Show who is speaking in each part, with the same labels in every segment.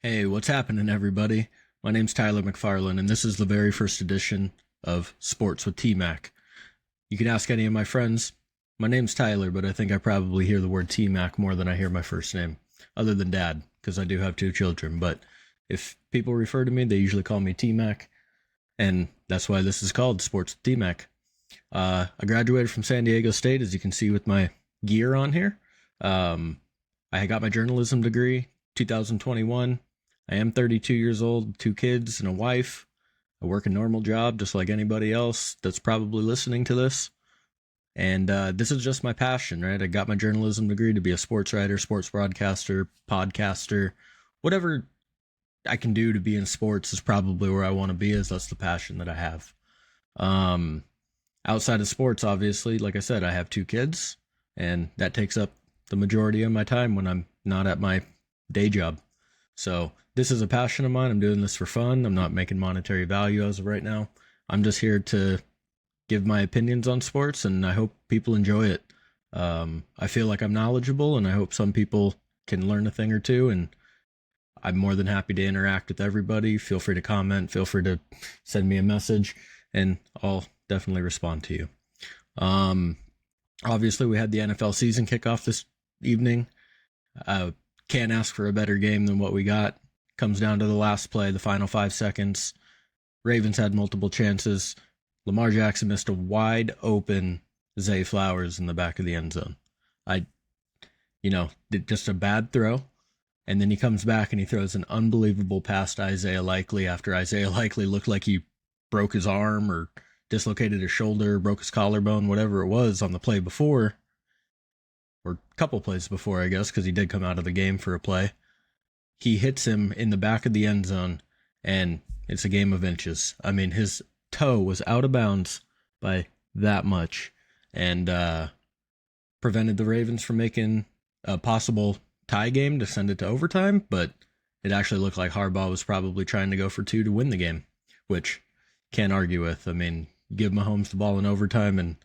Speaker 1: Hey, what's happening, everybody? My name's Tyler McFarlane, and this is the very first edition of Sports with Tmac. You can ask any of my friends. My name's Tyler, but I think I probably hear the word Tmac more than I hear my first name, other than Dad, because I do have two children. But if people refer to me, they usually call me Tmac, and that's why this is called Sports with Tmac. I graduated from San Diego State, as you can see with my gear on here. I got my journalism degree 2021. I am 32 years old, two kids and a wife. I work a normal job just like anybody else that's probably listening to this. And this is just my passion, right? I got my journalism degree to be a sports writer, sports broadcaster, podcaster, whatever I can do to be in sports is probably where I want to be, as that's the passion that I have. Um, Outside of sports, obviously, like I said, I have two kids, and that takes up the majority of my time when I'm not at my day job. So this is a passion of mine. I'm doing this for fun. I'm not making monetary value as of right now. I'm just here to give my opinions on sports, and I hope people enjoy it. I feel like I'm knowledgeable, and I hope some people can learn a thing or two. And I'm more than happy to interact with everybody. Feel free to comment. Feel free to send me a message, and I'll definitely respond to you. Um, Obviously, we had the NFL season kickoff this evening. Can't ask for a better game than what we got. Comes down to the last play, the final 5 seconds. Ravens had multiple chances. Lamar Jackson missed a wide open Zay Flowers in the back of the end zone. Did just a bad throw. And then he comes back and he throws an unbelievable pass to Isaiah Likely after Isaiah Likely looked like he broke his arm or dislocated his shoulder, broke his collarbone, whatever it was on the play before, or a couple plays before, I guess, because he did come out of the game for a play. He hits him in the back of the end zone, and it's a game of inches. I mean, his toe was out of bounds by that much, and prevented the Ravens from making a possible tie game to send it to overtime, but it actually looked like Harbaugh was probably trying to go for two to win the game, which can't argue with. I mean, give Mahomes the ball in overtime, and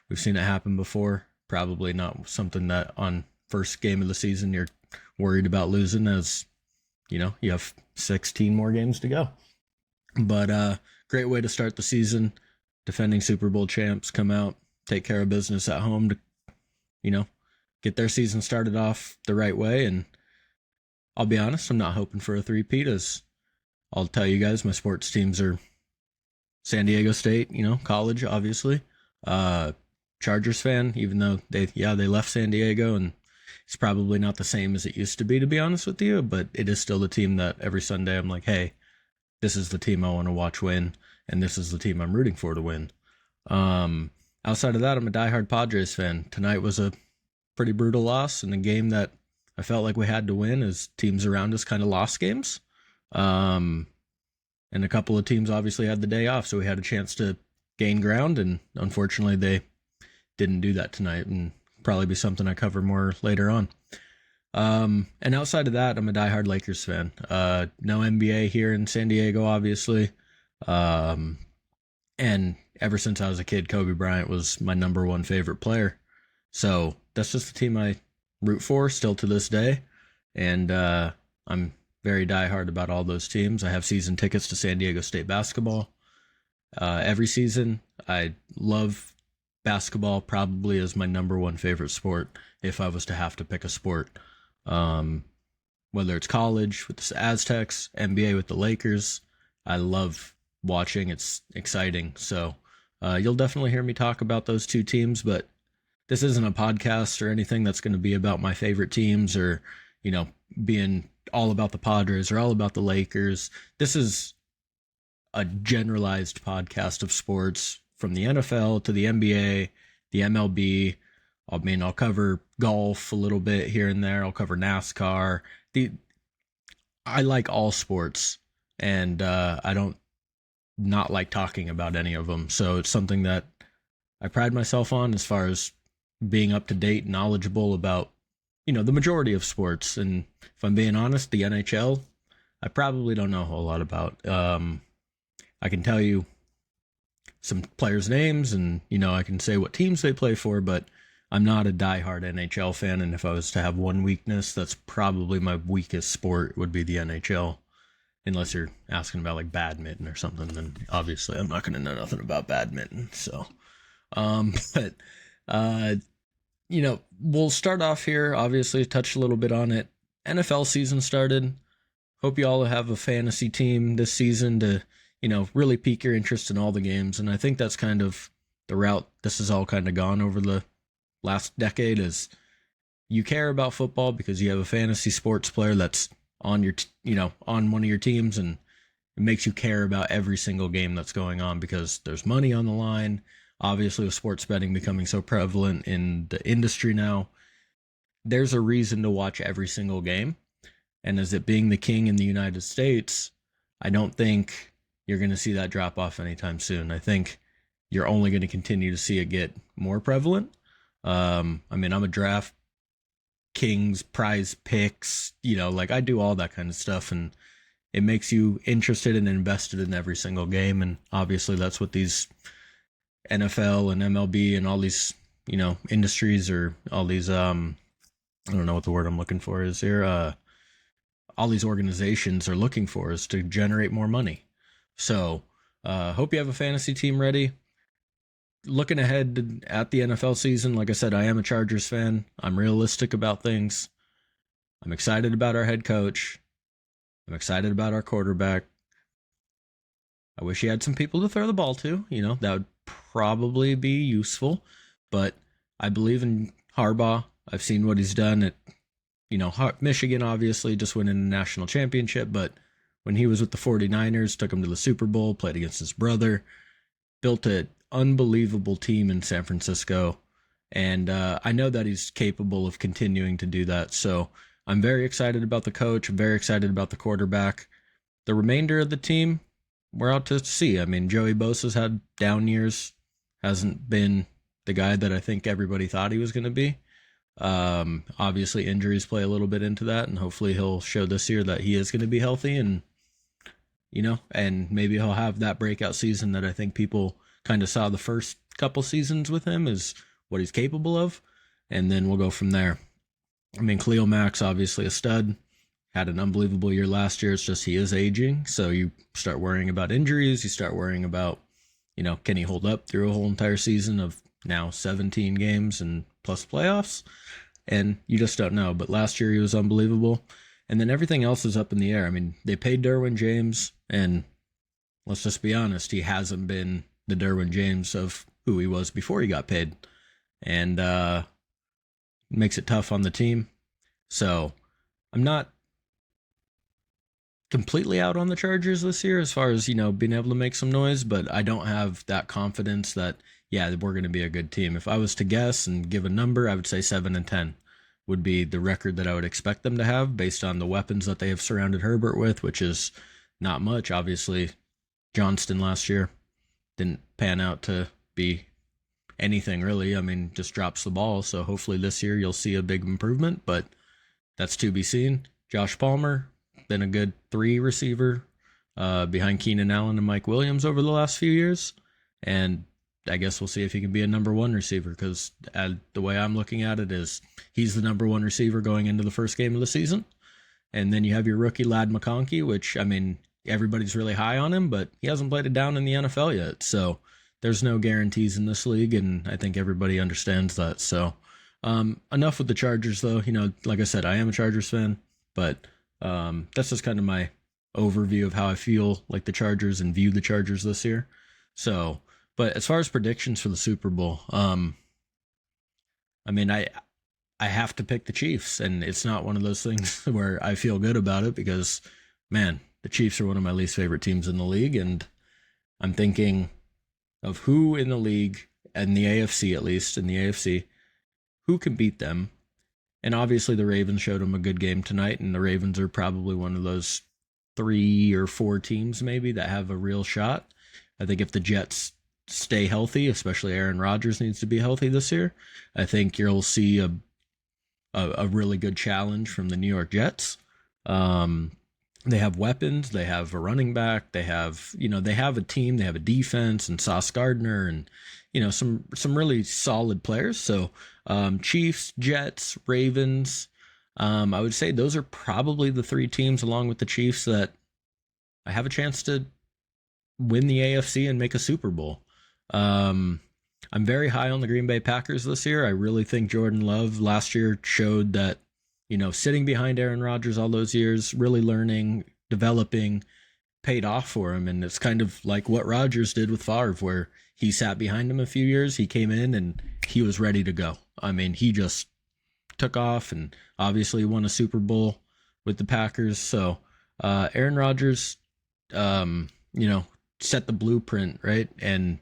Speaker 1: we've seen it happen before. Probably not something that on first game of the season you're worried about losing, as you have 16 more games to go. But great way to start the season. Defending Super Bowl champs come out, take care of business at home to, get their season started off the right way. And I'll be honest, I'm not hoping for a three-peat, as I'll tell you guys, my sports teams are San Diego State, college, obviously. Chargers fan, even though they left San Diego, and it's probably not the same as it used to be honest with you, but it is still the team that every Sunday I'm like, hey, this is the team I want to watch win, and this is the team I'm rooting for to win. Outside of that, I'm a diehard Padres fan. Tonight was a pretty brutal loss in a game that I felt like we had to win, as teams around us kind of lost games. And a couple of teams obviously had the day off, so we had a chance to gain ground, and unfortunately they didn't do that tonight, and probably be something I cover more later on. And outside of that, I'm a diehard Lakers fan. No NBA here in San Diego, obviously. And ever since I was a kid, Kobe Bryant was my number one favorite player. So that's just the team I root for still to this day. And I'm very diehard about all those teams. I have season tickets to San Diego State basketball every season. I love basketball, probably as my number one favorite sport if I was to have to pick a sport. Whether it's college with the Aztecs, NBA with the Lakers, I love watching. It's exciting. So you'll definitely hear me talk about those two teams, but this isn't a podcast or anything that's going to be about my favorite teams, or, being all about the Padres or all about the Lakers. This is a generalized podcast of sports, from the NFL to the NBA, the MLB. I mean, I'll cover golf a little bit here and there. I'll cover NASCAR. I like all sports, and I don't not like talking about any of them. So it's something that I pride myself on, as far as being up to date, knowledgeable about, the majority of sports. And if I'm being honest, the NHL, I probably don't know a whole lot about. I can tell you some players' names, and I can say what teams they play for, but I'm not a diehard NHL fan, and if I was to have one weakness, that's probably my weakest sport would be the NHL. Unless you're asking about like badminton or something, then obviously I'm not going to know nothing about badminton. So, but we'll start off here. Obviously, touch a little bit on it. NFL season started. Hope you all have a fantasy team this season to, really pique your interest in all the games. And I think that's kind of the route this has all kind of gone over the last decade is you care about football because you have a fantasy sports player that's on your, on one of your teams, and it makes you care about every single game that's going on because there's money on the line. Obviously, with sports betting becoming so prevalent in the industry now, there's a reason to watch every single game. And as it being the king in the United States, I don't think you're going to see that drop off anytime soon. I think you're only going to continue to see it get more prevalent. I'm a draft Kings, prize picks, I do all that kind of stuff, and it makes you interested and invested in every single game. And obviously that's what these NFL and MLB and all these, industries, or all these, I don't know what the word I'm looking for is here. All these organizations are looking for is to generate more money. So, hope you have a fantasy team ready. Looking ahead at the NFL season, like I said, I am a Chargers fan. I'm realistic about things. I'm excited about our head coach. I'm excited about our quarterback. I wish he had some people to throw the ball to. That would probably be useful. But I believe in Harbaugh. I've seen what he's done at, Michigan, obviously, just winning a national championship. But when he was with the 49ers, took him to the Super Bowl, played against his brother, built an unbelievable team in San Francisco. And I know that he's capable of continuing to do that. So I'm very excited about the coach. I'm very excited about the quarterback. The remainder of the team, we're out to see. I mean, Joey Bosa's had down years. Hasn't been the guy that I think everybody thought he was going to be. Obviously, injuries play a little bit into that, and hopefully he'll show this year that he is going to be healthy, and and maybe he'll have that breakout season that I think people kind of saw the first couple seasons with him is what he's capable of, and then we'll go from there. I mean, Khalil Mack's obviously a stud, had an unbelievable year last year. It's just he is aging, so you start worrying about injuries. You start worrying about, can he hold up through a whole entire season of now 17 games and plus playoffs? And you just don't know. But last year he was unbelievable. And then everything else is up in the air. I mean, they paid Derwin James, and let's just be honest, he hasn't been the Derwin James of who he was before he got paid. And makes it tough on the team. So I'm not completely out on the Chargers this year as far as, being able to make some noise, but I don't have that confidence that, yeah, we're going to be a good team. If I was to guess and give a number, I would say 7-10 would be the record that I would expect them to have based on the weapons that they have surrounded Herbert with, which is not much. Obviously, Johnston last year didn't pan out to be anything really. I mean, just drops the ball. So hopefully this year you'll see a big improvement, but that's to be seen. Josh Palmer, been a good 3 receiver behind Keenan Allen and Mike Williams over the last few years. And I guess we'll see if he can be a number 1 receiver, because the way I'm looking at it is he's the number 1 receiver going into the first game of the season. And then you have your rookie Lad McConkey, which, I mean, everybody's really high on him, but he hasn't played it down in the NFL yet. So there's no guarantees in this league, and I think everybody understands that. So enough with the Chargers, though. Like I said, I am a Chargers fan, but that's just kind of my overview of how I feel like the Chargers and view the Chargers this year. So, but as far as predictions for the Super Bowl, I have to pick the Chiefs, and it's not one of those things where I feel good about it because, man, the Chiefs are one of my least favorite teams in the league, and I'm thinking of who in the league, and the AFC at least, in the AFC, who can beat them. And obviously the Ravens showed them a good game tonight, and the Ravens are probably one of those 3 or 4 teams maybe that have a real shot. I think if the Jets stay healthy, especially Aaron Rodgers needs to be healthy this year, I think you'll see a really good challenge from the New York Jets. And They have weapons. They have a running back. They have, they have a team. They have a defense and Sauce Gardner and, some really solid players. So, Chiefs, Jets, Ravens. I would say those are probably the three teams, along with the Chiefs, that I have a chance to win the AFC and make a Super Bowl. I'm very high on the Green Bay Packers this year. I really think Jordan Love last year showed that, sitting behind Aaron Rodgers all those years, really learning, developing, paid off for him. And it's kind of like what Rodgers did with Favre, where he sat behind him a few years. He came in and he was ready to go. I mean, he just took off and obviously won a Super Bowl with the Packers. So Aaron Rodgers, set the blueprint, right? And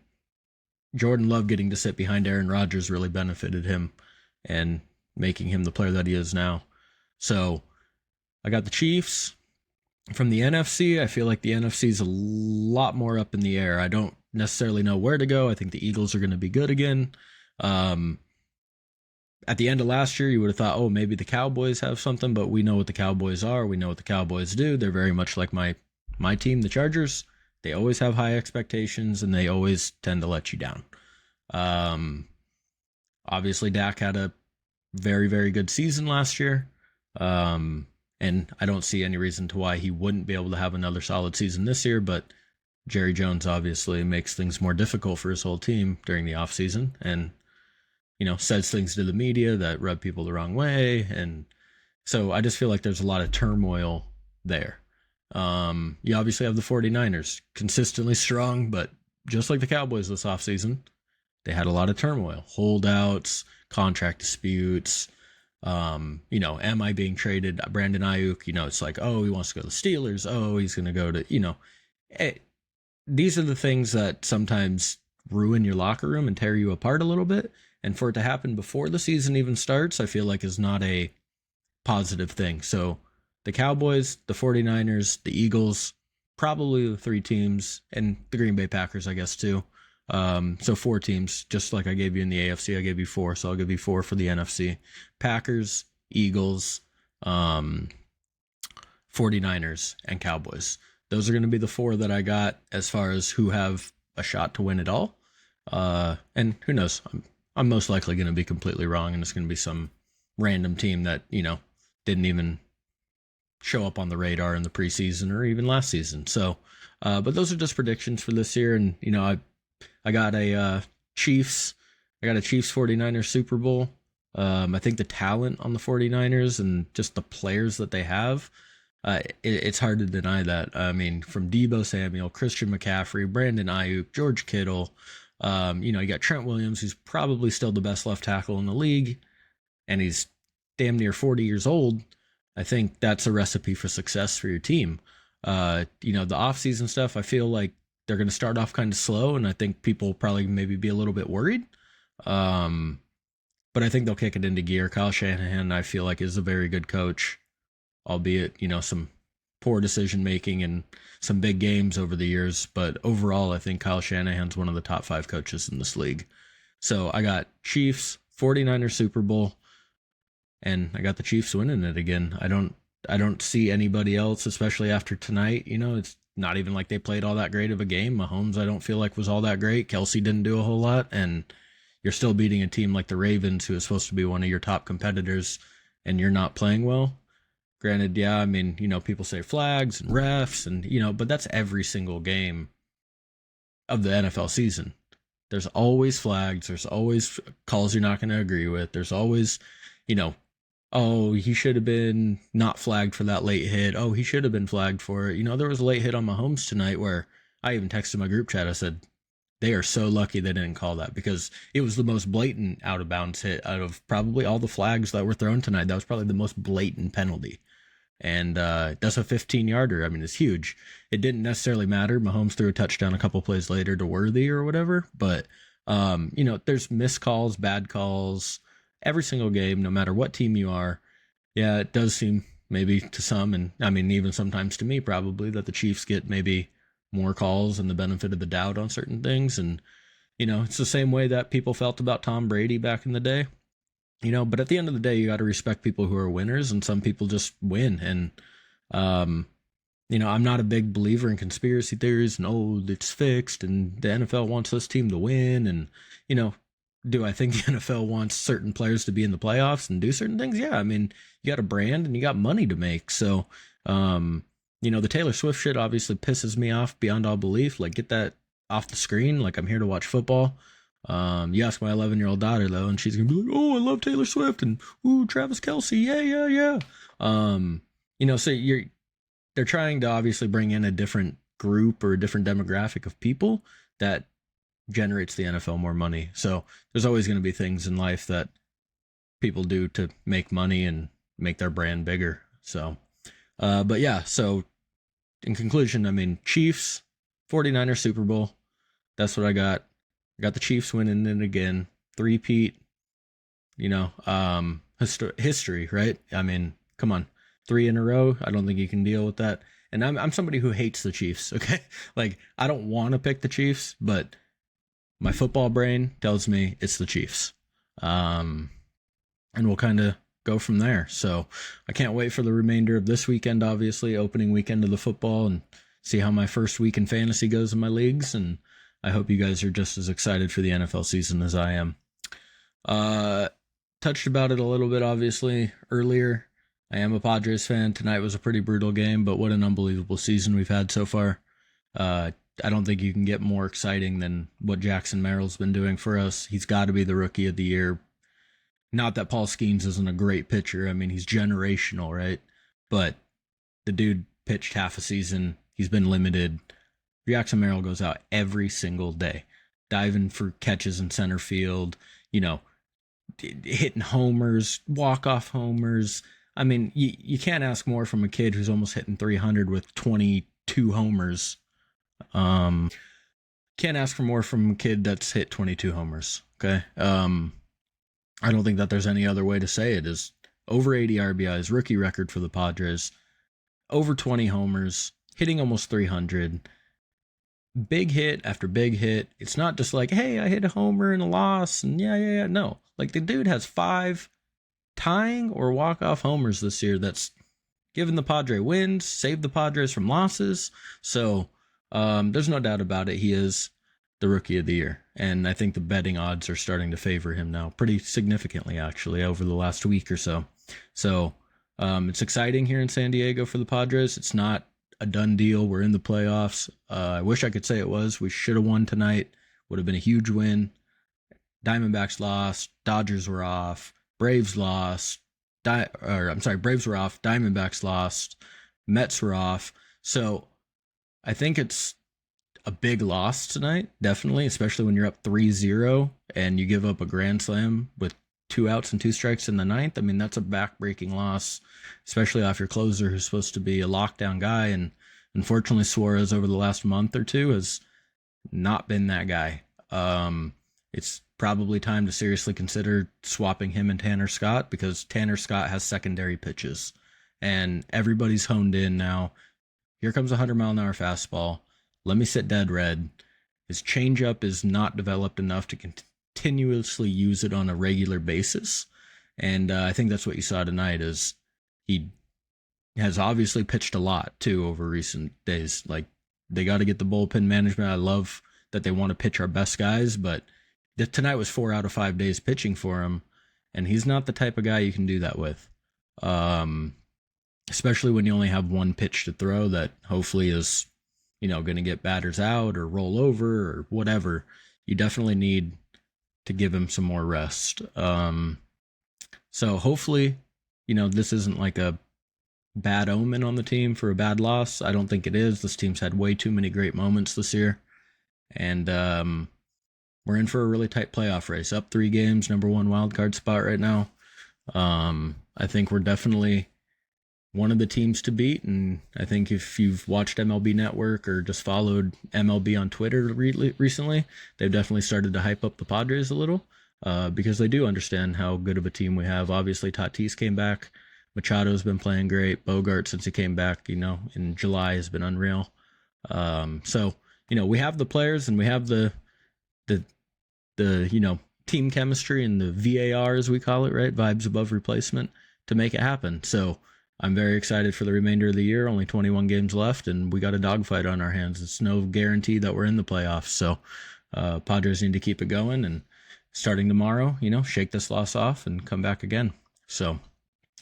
Speaker 1: Jordan Love getting to sit behind Aaron Rodgers really benefited him and making him the player that he is now. So I got the Chiefs. From the NFC, I feel like the NFC is a lot more up in the air. I don't necessarily know where to go. I think the Eagles are going to be good again. At the end of last year, you would have thought, oh, maybe the Cowboys have something, but we know what the Cowboys are. We know what the Cowboys do. They're very much like my team, the Chargers. They always have high expectations, and they always tend to let you down. Obviously, Dak had a very, very good season last year. And I don't see any reason to why he wouldn't be able to have another solid season this year, but Jerry Jones obviously makes things more difficult for his whole team during the offseason and, says things to the media that rub people the wrong way. And so I just feel like there's a lot of turmoil there. You obviously have the 49ers, consistently strong, but just like the Cowboys this offseason, they had a lot of turmoil, holdouts, contract disputes. Am I being traded? Brandon Ayuk, it's like, oh, he wants to go to the Steelers. Oh, he's going to go to, these are the things that sometimes ruin your locker room and tear you apart a little bit. And for it to happen before the season even starts, I feel like is not a positive thing. So the Cowboys, the 49ers, the Eagles, probably the three teams, and the Green Bay Packers, I guess, too. So four teams, just like I gave you in the AFC, I gave you four, so I'll give you four for the NFC. Packers, Eagles, 49ers, and Cowboys. Those are going to be the four that I got as far as who have a shot to win it all. And who knows? I'm most likely going to be completely wrong, and it's going to be some random team that, didn't even show up on the radar in the preseason or even last season. So, but those are just predictions for this year. And, I got a Chiefs 49ers Super Bowl. I think the talent on the 49ers and just the players that they have, it's hard to deny that. I mean, from Deebo Samuel, Christian McCaffrey, Brandon Ayuk, George Kittle, you got Trent Williams, who's probably still the best left tackle in the league, and he's damn near 40 years old. I think that's a recipe for success for your team. The offseason stuff, I feel like they're going to start off kind of slow, and I think people will probably maybe be a little bit worried. But I think they'll kick it into gear. Kyle Shanahan, I feel like, is a very good coach, albeit, some poor decision making and some big games over the years. But overall, I think Kyle Shanahan's one of the top 5 coaches in this league. So I got Chiefs, 49ers Super Bowl, and I got the Chiefs winning it again. I don't see anybody else, especially after tonight. It's not even like they played all that great of a game. Mahomes, I don't feel like was all that great. Kelsey didn't do a whole lot, and you're still beating a team like the Ravens, who is supposed to be one of your top competitors, and you're not playing well. Granted, yeah, I mean, people say flags and refs and, but that's every single game of the NFL season. There's always flags. There's always calls you're not going to agree with. There's always, oh, he should have been not flagged for that late hit. Oh, he should have been flagged for it. There was a late hit on Mahomes tonight where I even texted my group chat. I said, they are so lucky they didn't call that, because it was the most blatant out of bounds hit out of probably all the flags that were thrown tonight. That was probably the most blatant penalty. And that's a 15-yarder. I mean, it's huge. It didn't necessarily matter. Mahomes threw a touchdown a couple plays later to Worthy or whatever. But, there's missed calls, bad calls, every single game, no matter what team you are. Yeah, it does seem maybe to some, and I mean, even sometimes to me probably, that the Chiefs get maybe more calls and the benefit of the doubt on certain things. And, it's the same way that people felt about Tom Brady back in the day. But at the end of the day, you got to respect people who are winners, and some people just win. And I'm not a big believer in conspiracy theories and, oh, it's fixed and the NFL wants this team to win. And, you know, do I think the NFL wants certain players to be in the playoffs and do certain things? Yeah. I mean, you got a brand and you got money to make. So, the Taylor Swift shit obviously pisses me off beyond all belief. Like, get that off the screen. Like, I'm here to watch football. You ask my 11-year-old daughter, though, and she's going to be like, oh, I love Taylor Swift and, ooh, Travis Kelce. Yeah, yeah, yeah. So they're trying to obviously bring in a different group or a different demographic of people that generates the NFL more money. So there's always going to be things in life that people do to make money and make their brand bigger. So, but yeah, so in conclusion, I mean, Chiefs, 49ers Super Bowl. That's what I got. I got the Chiefs winning it again. Three-peat, history, right? I mean, come on. 3 in a row. I don't think you can deal with that. And I'm somebody who hates the Chiefs, okay? Like, I don't want to pick the Chiefs, but my football brain tells me it's the Chiefs. And we'll kind of go from there. So I can't wait for the remainder of this weekend, obviously, opening weekend of the football, and see how my first week in fantasy goes in my leagues. And I hope you guys are just as excited for the NFL season as I am. Touched about it a little bit, obviously, earlier. I am a Padres fan. Tonight was a pretty brutal game, but what an unbelievable season we've had so far. I don't think you can get more exciting than what Jackson Merrill's been doing for us. He's got to be the rookie of the year. Not that Paul Skeens isn't a great pitcher. I mean, he's generational, right? But the dude pitched half a season. He's been limited. Jackson Merrill goes out every single day, diving for catches in center field, hitting homers, walk-off homers. I mean, you can't ask more from a kid who's almost hitting 300 with 22 homers. Can't ask for more from a kid that's hit 22 homers. Okay. I don't think that there's any other way to say it. Is over 80 RBIs, rookie record for the Padres, over 20 homers, hitting almost 300. Big hit after big hit. It's not just like, hey, I hit a homer and a loss, and yeah. No, like the dude has 5 tying or walk-off homers this year that's given the Padre wins, saved the Padres from losses. So there's no doubt about it. He is the rookie of the year. And I think the betting odds are starting to favor him now pretty significantly, actually, over the last week or so. So it's exciting here in San Diego for the Padres. It's not a done deal. We're in the playoffs. I wish I could say it was. We should have won tonight. Would have been a huge win. Diamondbacks lost. Dodgers were off. Braves lost. Braves were off. Diamondbacks lost. Mets were off. So I think it's a big loss tonight, definitely, especially when you're up 3-0 and you give up a grand slam with 2 outs and 2 strikes in the ninth. I mean, that's a back-breaking loss, especially off your closer who's supposed to be a lockdown guy. And unfortunately, Suarez over the last month or two has not been that guy. It's probably time to seriously consider swapping him and Tanner Scott, because Tanner Scott has secondary pitches and everybody's honed in now. Here comes a 100-mile-an-hour fastball. Let me sit dead red. His changeup is not developed enough to continuously use it on a regular basis. And I think that's what you saw tonight. Is he has obviously pitched a lot too over recent days. Like, they got to get the bullpen management. I love that they want to pitch our best guys, but tonight was 4 out of 5 days pitching for him, and he's not the type of guy you can do that with. Especially when you only have one pitch to throw that hopefully is, going to get batters out or roll over or whatever. You definitely need to give him some more rest. So hopefully, this isn't like a bad omen on the team for a bad loss. I don't think it is. This team's had way too many great moments this year. And we're in for a really tight playoff race. Up 3 games, number 1 wildcard spot right now. I think we're definitely one of the teams to beat. And I think if you've watched MLB Network or just followed MLB on Twitter recently, they've definitely started to hype up the Padres a little, because they do understand how good of a team we have. Obviously, Tatis came back. Machado's been playing great. Bogart, since he came back, in July, has been unreal. So, we have the players and we have the team chemistry and the VAR, as we call it, right? Vibes above replacement, to make it happen. So I'm very excited for the remainder of the year. Only 21 games left, and we got a dogfight on our hands. It's no guarantee that we're in the playoffs. So, Padres need to keep it going, and starting tomorrow, shake this loss off and come back again. So,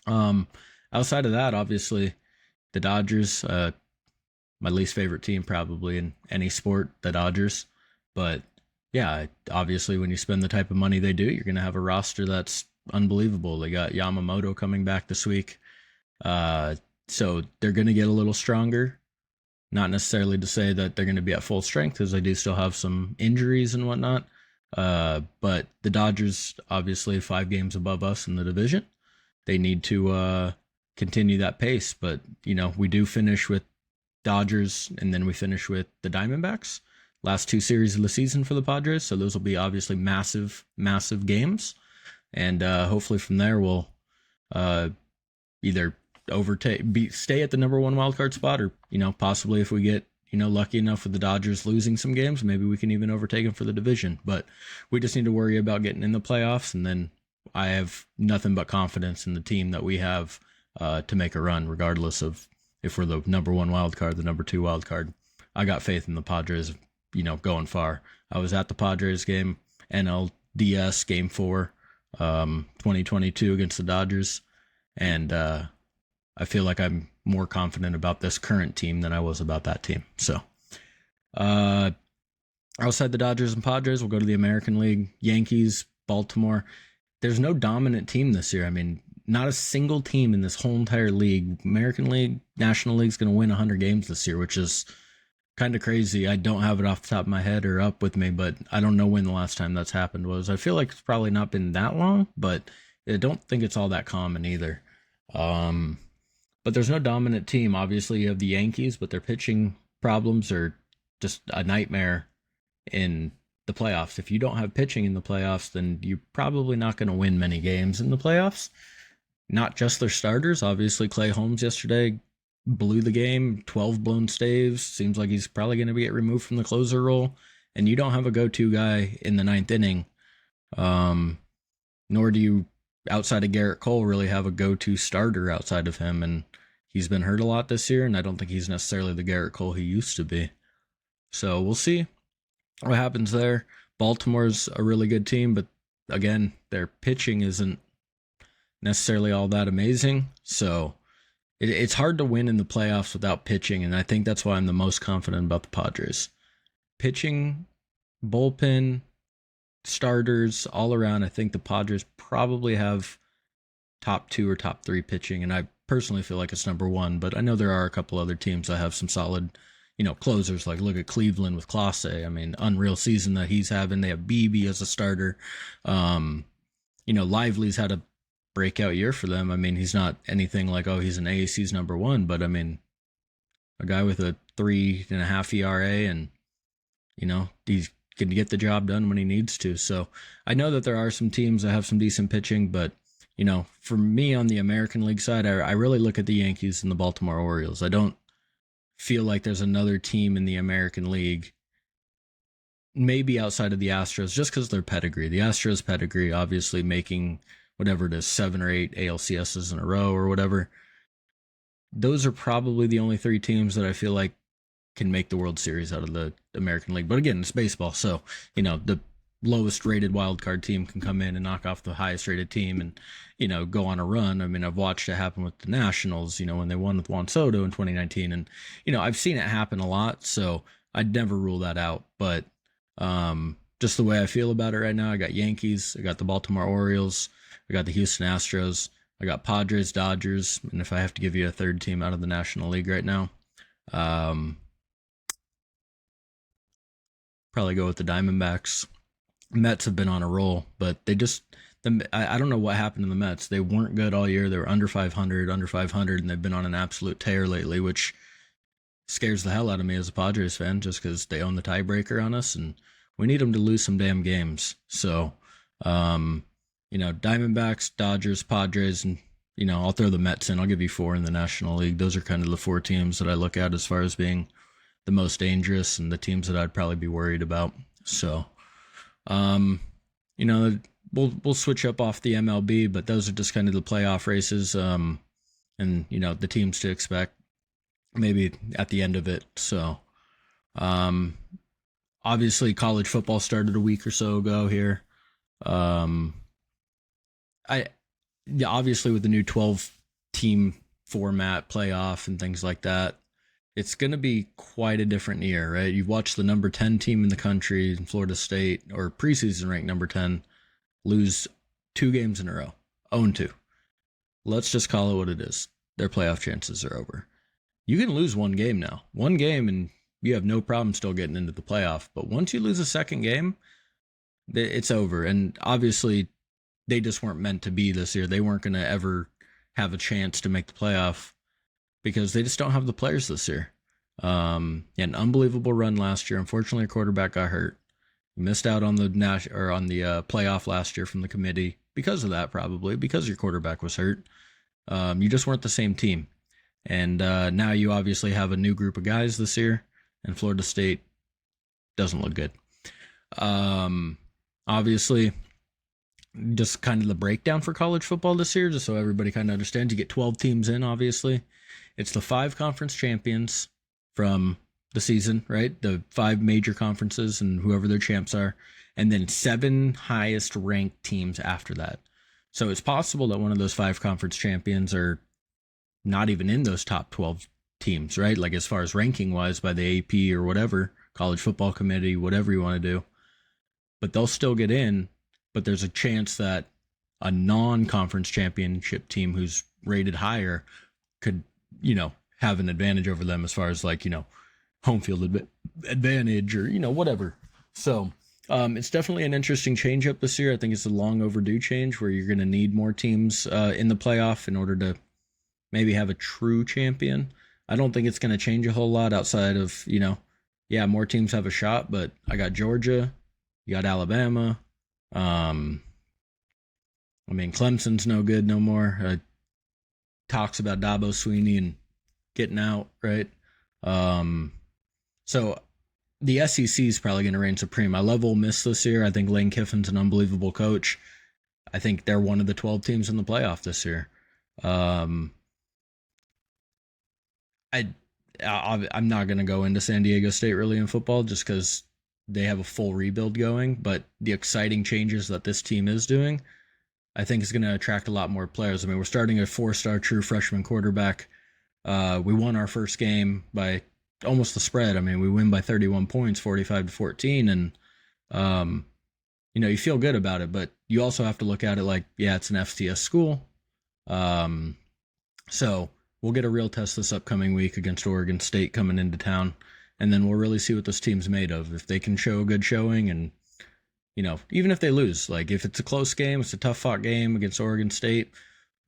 Speaker 1: um, outside of that, obviously, the Dodgers, my least favorite team probably in any sport, the Dodgers. But yeah, obviously, when you spend the type of money they do, you're going to have a roster that's unbelievable. They got Yamamoto coming back this week. Uh, so they're going to get a little stronger. Not necessarily to say that they're going to be at full strength, because they do still have some injuries and whatnot. But the Dodgers, obviously, 5 games above us in the division. They need to continue that pace. But, we do finish with Dodgers, and then we finish with the Diamondbacks. Last 2 series of the season for the Padres. So those will be obviously massive, massive games. And hopefully from there, we'll either stay at the number 1 wildcard spot, or possibly if we get lucky enough with the Dodgers losing some games, maybe we can even overtake them for the division. But we just need to worry about getting in the playoffs, and then I have nothing but confidence in the team that we have to make a run, regardless of if we're the number 1 wild card, the number 2 wild card. I got faith in the Padres, going far. I was at the Padres game, NLDS game 4, 2022 against the Dodgers, and I feel like I'm more confident about this current team than I was about that team. So, outside the Dodgers and Padres, we'll go to the American League. Yankees, Baltimore. There's no dominant team this year. I mean, not a single team in this whole entire league, American League, National League, is going to win 100 games this year, which is kind of crazy. I don't have it off the top of my head or up with me, but I don't know when the last time that's happened was. I feel like it's probably not been that long, but I don't think it's all that common either. But there's no dominant team. Obviously, you have the Yankees, but their pitching problems are just a nightmare in the playoffs. If you don't have pitching in the playoffs, then you're probably not going to win many games in the playoffs. Not just their starters. Obviously, Clay Holmes yesterday blew the game, 12 blown staves. Seems like he's probably going to get removed from the closer role. And you don't have a go-to guy in the 9th inning. Nor do you, outside of Garrett Cole, really have a go-to starter outside of him. And he's been hurt a lot this year, and I don't think he's necessarily the Garrett Cole he used to be. So we'll see what happens there. Baltimore's a really good team, but again, their pitching isn't necessarily all that amazing. So it's hard to win in the playoffs without pitching, and I think that's why I'm the most confident about the Padres. Pitching, bullpen, starters, all around, I think the Padres probably have top 2 or top 3 pitching, and I personally feel like it's number 1, but I know there are a couple other teams that have some solid, closers. Like look at Cleveland with Clase. I mean, unreal season that he's having. They have Beebe as a starter. Lively's had a breakout year for them. I mean, he's not anything like, oh, he's an ace, he's number 1, but I mean, a guy with a 3.5 ERA, and he's can get the job done when he needs to. So I know that there are some teams that have some decent pitching, but for me on the American League side, I really look at the Yankees and the Baltimore Orioles. I don't feel like there's another team in the American League, maybe outside of the Astros, just because of their pedigree. The Astros pedigree, obviously making whatever it is, 7 or 8 ALCSs in a row or whatever. Those are probably the only 3 teams that I feel like can make the World Series out of the American League. But again, it's baseball, so the lowest rated wild card team can come in and knock off the highest rated team and go on a run. I mean, I've watched it happen with the Nationals, when they won with Juan Soto in 2019, and I've seen it happen a lot, so I'd never rule that out. But just the way I feel about it right now, I got Yankees, I got the Baltimore Orioles, I got the Houston Astros, I got Padres, Dodgers, and if I have to give you a third team out of the National League right now, probably go with the Diamondbacks. Mets have been on a roll, but I don't know what happened to the Mets. They weren't good all year. They were under 500, and they've been on an absolute tear lately, which scares the hell out of me as a Padres fan, just because they own the tiebreaker on us, and we need them to lose some damn games. So, Diamondbacks, Dodgers, Padres, and, I'll throw the Mets in. I'll give you 4 in the National League. Those are kind of the 4 teams that I look at as far as being the most dangerous and the teams that I'd probably be worried about. So, we'll switch up off the MLB, but those are just kind of the playoff races. and the teams to expect maybe at the end of it. So, um, obviously, college football started a week or so ago here. Um, I Yeah, obviously with the new 12 team format, playoff, and things like that, it's going to be quite a different year, right? You've watched the number 10 team in the country, in Florida State, or preseason ranked number 10, lose 2 games in a row, 0-2. Let's just call it what it is. Their playoff chances are over. You can lose 1 game now. 1 game, and you have no problem still getting into the playoff. But once you lose a second game, it's over. And obviously, they just weren't meant to be this year. They weren't going to ever have a chance to make the playoff because they just don't have the players this year. An unbelievable run last year. Unfortunately, a quarterback got hurt. You missed out on the playoff last year from the committee because of that, probably because your quarterback was hurt. You just weren't the same team, and now you obviously have a new group of guys this year, and Florida State doesn't look good. Obviously, just kind of the breakdown for college football this year, just so everybody kind of understands. You get 12 teams in, obviously. It's the 5 conference champions from the season, right? The 5 major conferences and whoever their champs are, and then 7 highest ranked teams after that. So it's possible that one of those 5 conference champions are not even in those top 12 teams, right? Like as far as ranking wise by the AP or whatever, college football committee, whatever you want to do. But they'll still get in, but there's a chance that a non-conference championship team who's rated higher could, have an advantage over them as far as like, home field advantage or, whatever. So it's definitely an interesting change up this year. I think it's a long overdue change where you're going to need more teams in the playoff in order to maybe have a true champion. I don't think it's going to change a whole lot outside of, more teams have a shot, but I got Georgia, you got Alabama. Clemson's no good no more. Talks about Dabo Swinney and getting out, right? So the SEC is probably going to reign supreme. I love Ole Miss this year. I think Lane Kiffin's an unbelievable coach. I think they're one of the 12 teams in the playoff this year. I'm not going to go into San Diego State really in football just because they have a full rebuild going, but the exciting changes that this team is doing, I think is going to attract a lot more players. We're starting a 4-star true freshman quarterback. We won our first game by almost the spread. We win by 31 points, 45-14, and you feel good about it, but you also have to look at it like, yeah, it's an FCS school. So we'll get a real test this upcoming week against Oregon State coming into town. And then we'll really see what this team's made of. If they can show a good showing and, even if they lose, like if it's a close game, it's a tough fought game against Oregon State,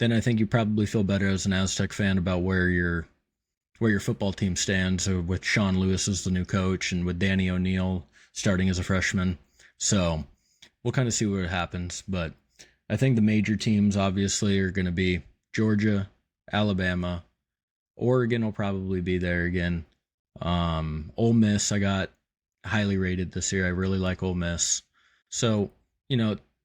Speaker 1: then I think you probably feel better as an Aztec fan about where your football team stands with Sean Lewis as the new coach and with Danny O'Neil starting as a freshman. So we'll kind of see what happens. But I think the major teams obviously are going to be Georgia, Alabama, Oregon will probably be there again. Ole Miss, I got highly rated this year. I really like Ole Miss. So,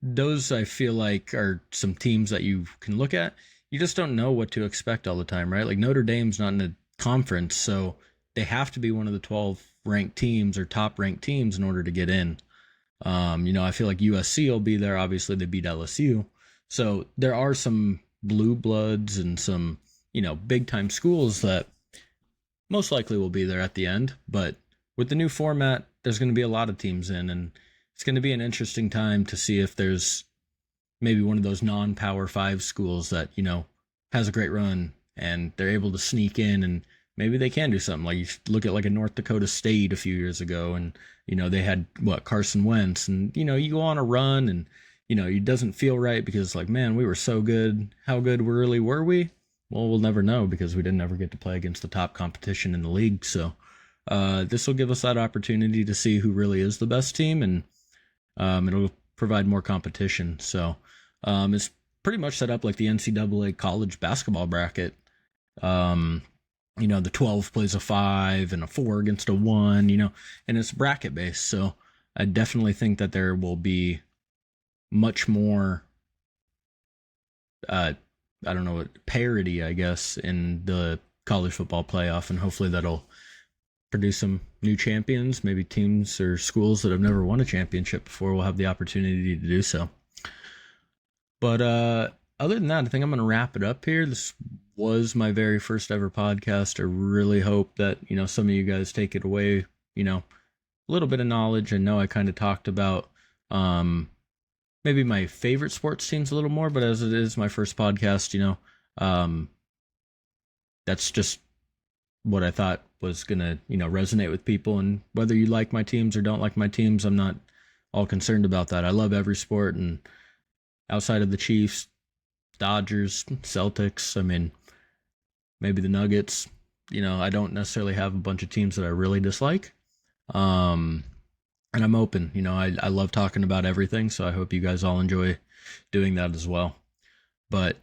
Speaker 1: those I feel like are some teams that you can look at. You just don't know what to expect all the time, right? Like Notre Dame's not in a conference, so they have to be one of the 12 ranked teams or top ranked teams in order to get in. I feel like USC will be there. Obviously, they beat LSU. So there are some blue bloods and some, big time schools that most likely will be there at the end. But with the new format, there's going to be a lot of teams in, and it's going to be an interesting time to see if there's maybe one of those non-Power 5 schools that, has a great run and they're able to sneak in and maybe they can do something. Like you look at like a North Dakota State a few years ago and, they had Carson Wentz and, you go on a run and, it doesn't feel right because like, man, we were so good. How good really were we? Well, we'll never know because we didn't ever get to play against the top competition in the league. So this will give us that opportunity to see who really is the best team, and it'll provide more competition. So it's pretty much set up like the NCAA college basketball bracket. The 12 plays a 5 and a 4 against a 1, and it's bracket based. So I definitely think that there will be much more I don't know what parity, I guess, in the college football playoff, and hopefully that'll produce some new champions. Maybe teams or schools that have never won a championship before will have the opportunity to do so. But other than that, I think I'm going to wrap it up here. This was my very first ever podcast. I really hope that, some of you guys take it away, a little bit of knowledge. I know I kind of talked about maybe my favorite sports teams a little more, but as it is my first podcast, that's just what I thought was going to, resonate with people. And whether you like my teams or don't like my teams, I'm not all concerned about that. I love every sport, and outside of the Chiefs, Dodgers, Celtics, I mean, maybe the Nuggets, I don't necessarily have a bunch of teams that I really dislike. And I'm open, I love talking about everything. So I hope you guys all enjoy doing that as well. But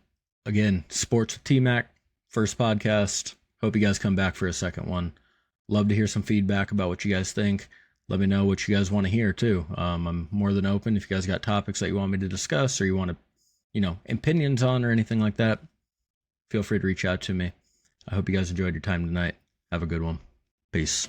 Speaker 1: again, Sports with Tmac, first podcast. Hope you guys come back for a second one. Love to hear some feedback about what you guys think. Let me know what you guys want to hear too. I'm more than open. If you guys got topics that you want me to discuss or you want to, opinions on or anything like that, feel free to reach out to me. I hope you guys enjoyed your time tonight. Have a good one. Peace.